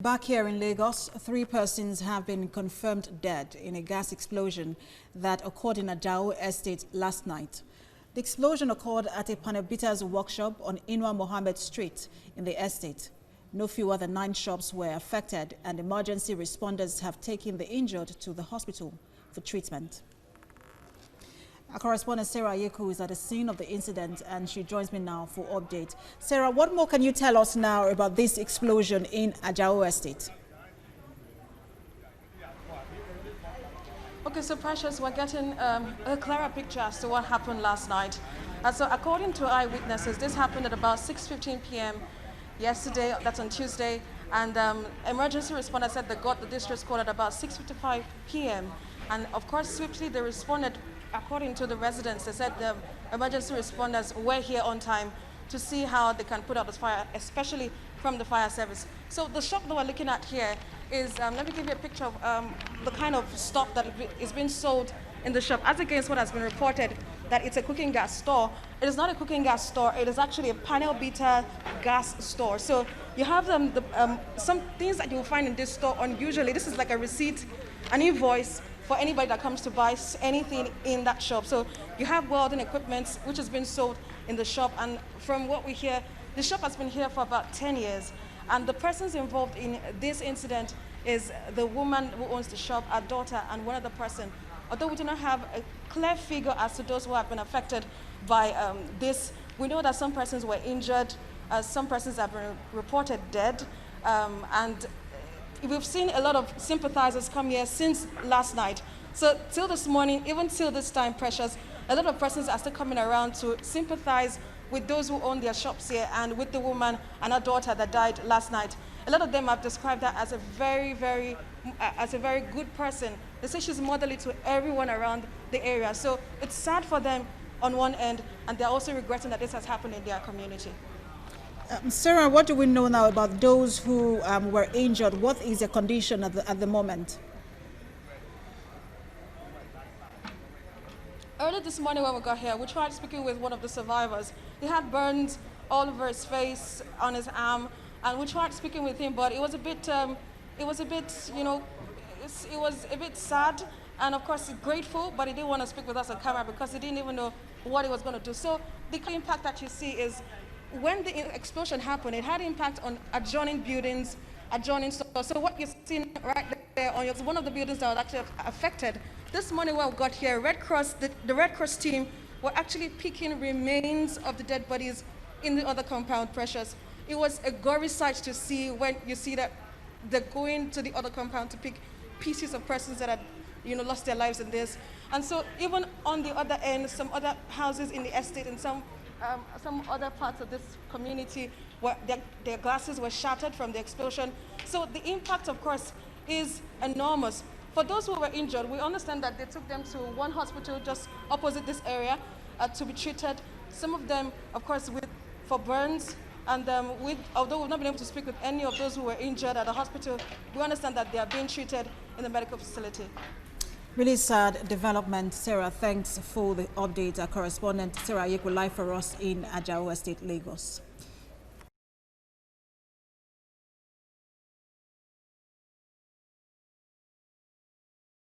Back here in Lagos, 3 persons have been confirmed dead in a gas explosion that occurred in Ajao Estate last night. The explosion occurred at a panel beaters workshop on Inwa Mohammed Street in the estate. No fewer than 9 shops were affected, and emergency responders have taken the injured to the hospital for treatment. Our correspondent Sarah Yeku is at the scene of the incident, and she joins me now for update. Sarah, what more can you tell us now about this explosion in Ajao Estate? Okay, so Precious, we're getting a clearer picture as to what happened last night. So according to eyewitnesses, this happened at about 6:15 p.m. yesterday, that's on Tuesday, and emergency responders said they got the distress call at about 6:55 p.m. And of course, swiftly they responded. According to the residents, they said the emergency responders were here on time to see how they can put out this fire, especially from the fire service. So the shop that we're looking at here is, let me give you a picture of the kind of stuff that is being sold in the shop. As against what has been reported, that it's a cooking gas store. It is not a cooking gas store. It is actually a panel beater gas store. So you have some things that you'll find in this store unusually. This is like a receipt, an invoice for anybody that comes to buy anything in that shop. So you have welding equipment which has been sold in the shop, and from what we hear, the shop has been here for about 10 years. And the persons involved in this incident is the woman who owns the shop, her daughter, and one other person. Although we do not have a clear figure as to those who have been affected by this, we know that some persons were injured, some persons have been reported dead, and we've seen a lot of sympathizers come here since last night. So till this morning, even till this time, Precious, a lot of persons are still coming around to sympathize with those who own their shops here and with the woman and her daughter that died last night. A lot of them have described her as a very good person. They say she's motherly to everyone around the area. So it's sad for them on one end, and they're also regretting that this has happened in their community. Sarah, what do we know now about those who were injured? What is their condition at the moment? Early this morning when we got here, we tried speaking with one of the survivors. He had burns all over his face, on his arm, and we tried speaking with him, but it was a bit, it was a bit sad, and of course grateful, but he didn't want to speak with us on camera because he didn't even know what he was going to do. So the impact that you see is, when the explosion happened, it had impact on adjoining buildings, adjoining stores. So what you're seeing right there on one of the buildings that was actually affected. This morning when we got here, the Red Cross team were actually picking remains of the dead bodies in the other compound, Precious. It was a gory sight to see when you see that they're going to the other compound to pick pieces of persons that had lost their lives in this. And so even on the other end, some other houses in the estate and some other parts of this community where their glasses were shattered from the explosion. So the impact, of course, is enormous. For those who were injured, we understand that they took them to one hospital just opposite this area to be treated. Some of them, of course, for burns. And although we've not been able to speak with any of those who were injured at the hospital, we understand that they are being treated in the medical facility. Really sad development. Sarah, thanks for the update. Our correspondent Sarah Yeku live for us in Ajao Estate, Lagos.